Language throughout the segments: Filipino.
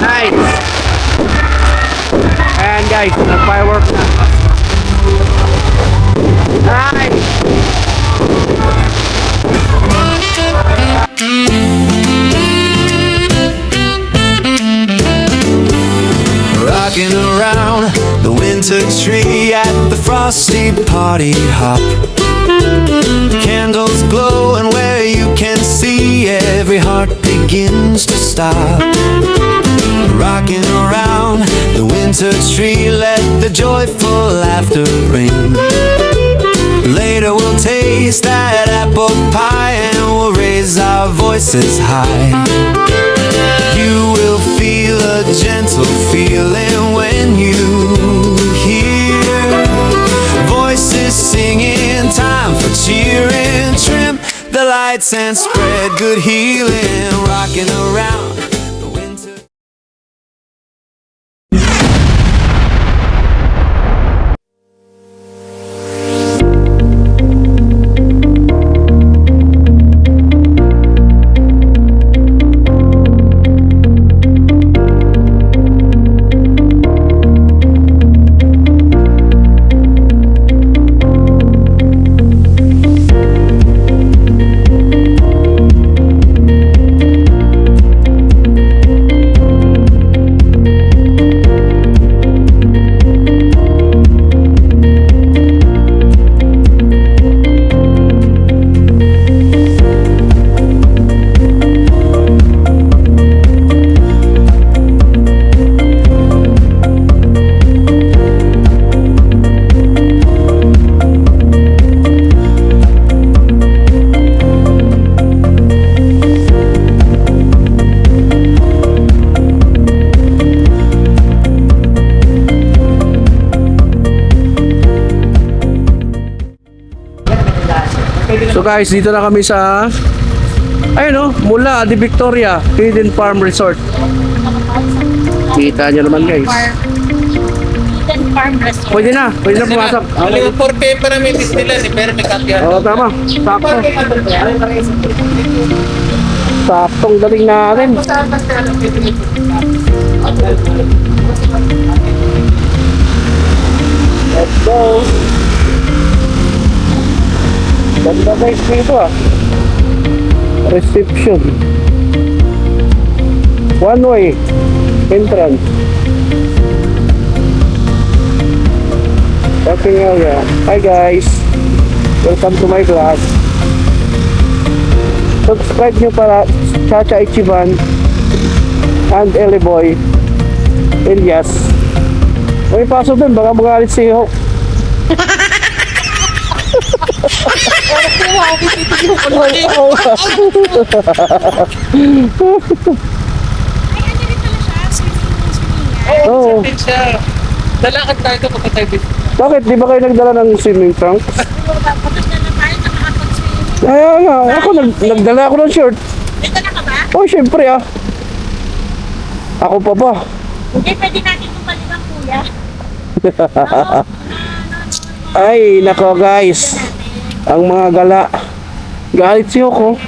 Nice. Ayan guys, nag-firework na. Nice. Rocking around the winter tree at the frosty party hop. Candles glow and where you can see every heart begins to stop. Rocking around the winter tree, let the joyful laughter ring. Later we'll taste that apple pie and we'll raise our voices high. You will feel a gentle feeling when you hear voices singing, time for cheering. Trim the lights and spread good healing. Rocking around the winter. So guys, dito na kami sa ayun mula di Victoria Hidden Farm Resort. Kita nyo naman guys. Hidden Farm Resort. Pwede na pumasok. Aliw 4K para may Disneyland, pero may kakyan. Oo, tama. Sakto. Saktong dating natin. Let's go. Ganda guys dito reception. One way entrance. Parking area. Hi guys. Welcome to my vlog. Subscribe nyo para Chacha Ichiban and Eliboy Elias. May pasok dun, baka magalit si Hawk. Oo, siya. Dalakad tayo ito pagka tayo dito. Bakit? Di ba kayo nagdala ng swimming trunks? Ay, ako nagdala ako ng short. Dito na ka ba? Oh, syempre Ako pa ba? Hindi, pwede natin bumalik ang kuya. Ay, nako guys. Ang mga gala. Galit si Hoko.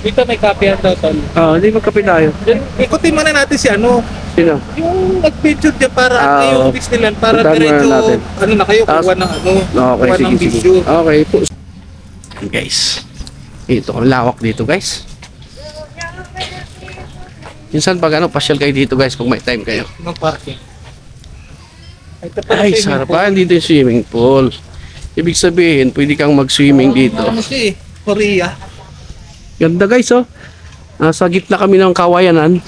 Dito may kapyan daw, Tol. Hindi magkape tayo. Ikutin muna natin si Sino? yung nag-picture dyan para yung Disneyland, para puntahan muna diretso, natin. na kayo, kuha ng Okay, kuha ng sige. video. Okay po. Guys. Ito, ang lawak dito guys. Minsan pag pasyal kayo dito guys kung may time kayo. Ng parking. Ito pala Ay, swimming sarap. Dito yung swimming pool. Ibig sabihin, pwede kang mag-swimming dito. Ano siya Korea. Ganda guys, Nasa gitna kami ng kawayanan.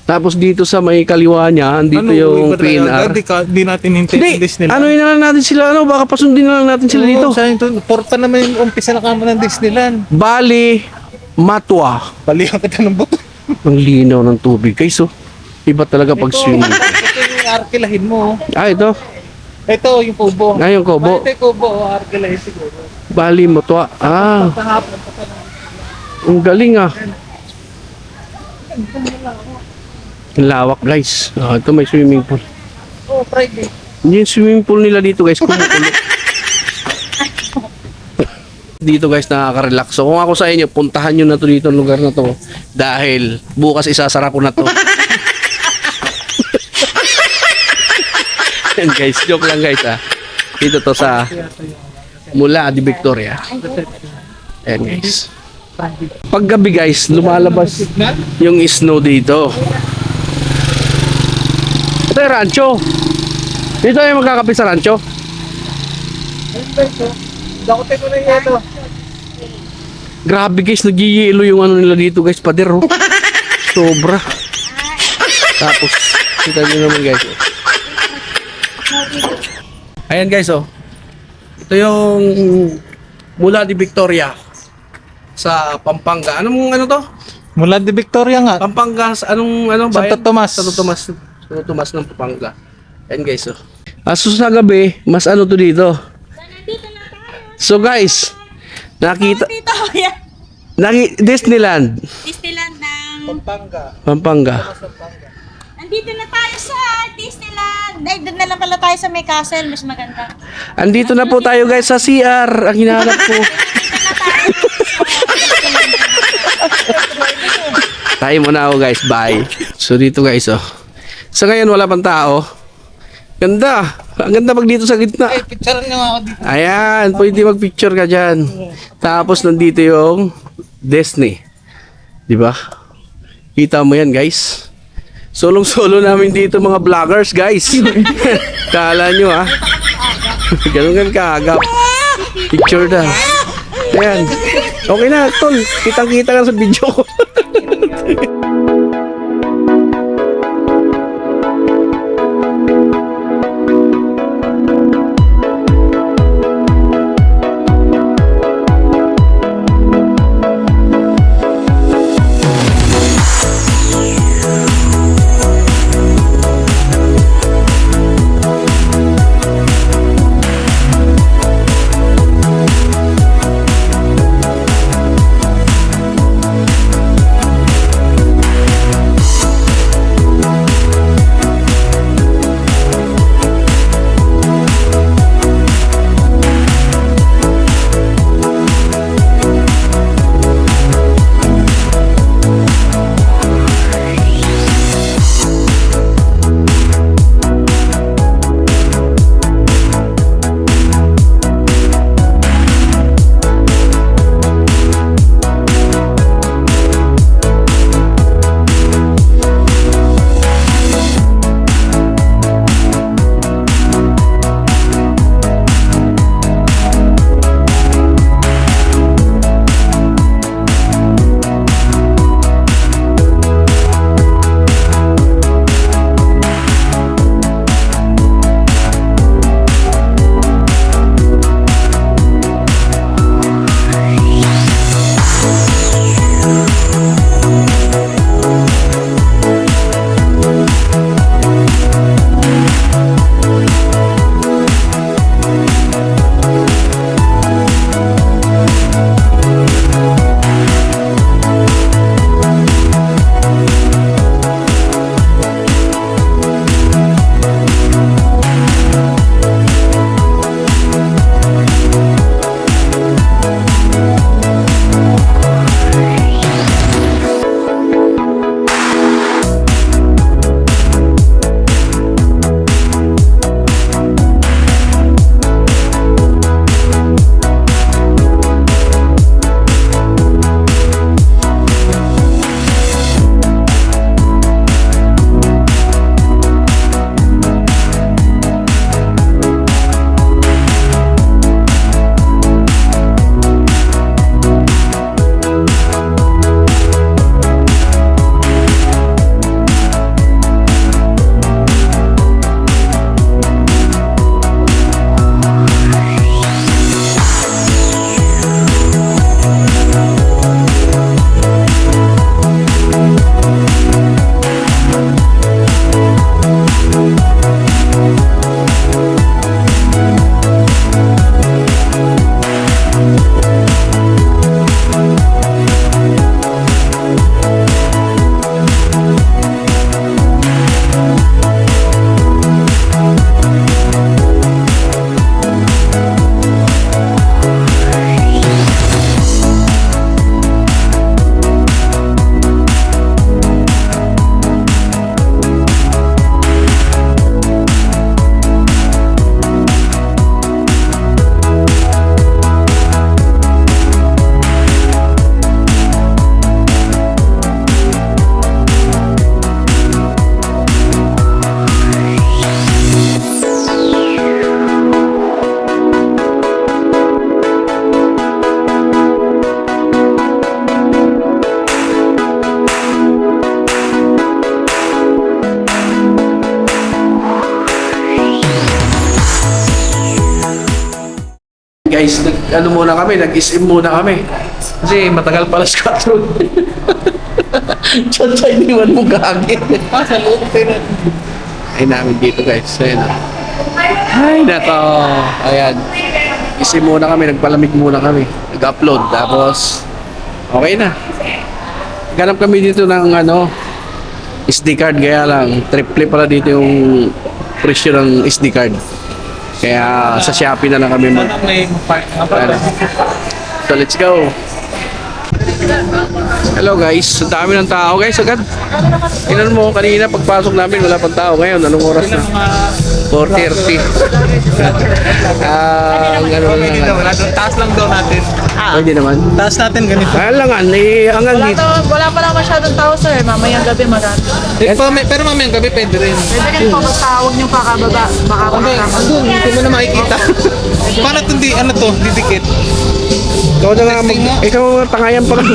Tapos dito sa may kaliwa niya, andito yung PNR. Di natin hintayin yung Disneyland. Ano yun na lang natin sila, baka pasundin na lang natin sila dito. Porta naman yung umpisa na kamo ng Disneyland. Bali, Matwa. Balihan kita ng buto. Ang linaw ng tubig guys, Iba talaga pag swimming. Ito yung arkilahin mo. Ito. Ito yung kubo. Yung kubo. Ito yung kubo, arkilahin siguro. Bali, Matwa. Kahapon pa pala. Ang galing Ang lawak guys. Ito may swimming pool. Oh, Friday. Yung swimming pool nila dito guys, kumukulo. dito guys, nakaka-relax. So kung ako sa inyo, puntahan nyo na to dito, lugar na to. Dahil bukas isasara ko na to. Yan guys, joke lang guys ah. Dito to sa mula di Victoria. Ayan guys. Pag gabi guys, lumalabas yung snow dito. Ito yung rancho. Dito yung magkakape sa rancho. Dakotin ko na yung ito. Grabe guys, nag-yelo yung ano nila dito guys, pader oh. Sobra. Tapos, kita nyo naman guys. Ayan guys oh. Ito yung mula di Victoria sa Pampanga. Anong ano to? Mula di Victoria nga. Pampanga, anong bayan? Santo Tomas. Santo Tomas ng Pampanga. Ayan guys oh. Aso sa gabi, mas ano to dito. Nandito na tayo. So guys, nakita Dito, kuya. Disneyland, Disneyland ng... Pampanga. Nandito na tayo sa Disneyland. Ay, doon na lang pala tayo sa may castle. Mas maganda. Andito na po tayo guys sa CR. Ang hinahanap ko. Dito na tayo. Tayo muna ako guys. Bye. So dito guys oh. Sa ngayon wala pang tao. Ganda. Ang ganda pag dito sa gitna. Ay, picture nyo nga ako dito. Ayan. Pwede mag-picture ka dyan. Tapos nandito yung Disney. Diba? Kita mo yan guys. Solong-solo namin dito mga vloggers guys. Kala nyo ah. Ganun kaagap. Picture na. Ayan. Okay na tol. Kitang-kita ka sa video ko. guys, ano muna kami, nag-SM muna kami. Kasi matagal pala sa katron. Chacha, iniwan mo gagi. Sa loob tayo na. Ay namin dito guys. Ayan na. Ay nato. Ayan. SM muna kami, nagpalamig muna kami. Nag-upload. Tapos, okay na. Ganap kami dito ng SD card. Kaya lang, triple pala dito yung presyo ng SD card. Kaya sa Shopee na lang kami mag... Sana may park nga pa. Ano. So let's go. Hello guys, ang dami ng tao guys agad. Tingnan mo kanina pagpasok namin wala pang tao. Ngayon anong oras na? 4:30. Ang ano lang Hindi daw, wala doon. Taas lang daw natin. pwede naman. Taas natin ganito. Kailangan hanggang dito. Wala pa lang masyadong tao, sir. Mamayang gabi marami. Pero mamayang gabi pwede rin. Pwede rin po magtawag niyong kakababa. Baka Okay, andun, hindi mo na makikita. Paano ito, didikit? Ikaw na nga ikaw tangayan pa lang.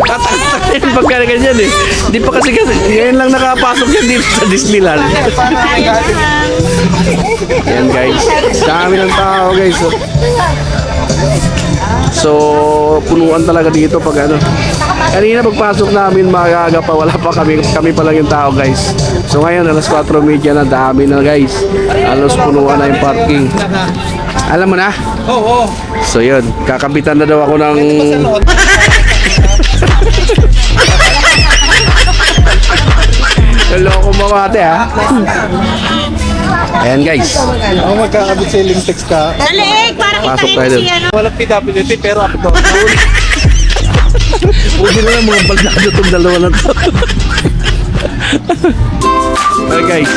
Tatangayan pagka ganyan eh. Hindi pa kasi ngayon lang nakapasok yan dito sa Disneyland. Yan guys. Dami ng tao guys. So, punuan talaga dito pag ano. Kanina pagpasok namin maaga pa, wala pa kami pa lang yung tao guys. So ngayon alas 4:30 na, dami na guys. Halos punuan na yung parking. Alam mo na? Oo. So yun, kakabitan na daw ako ng... Sa loob. Loko mo ate ha. Ayan guys. Ako magkakabit sa Lintex ka. Dali, para Pasok kita tayo si dun. ano. Walang PWD pero ako doon. Pwede na lang mga baldado itong dalawa na to. Alright guys.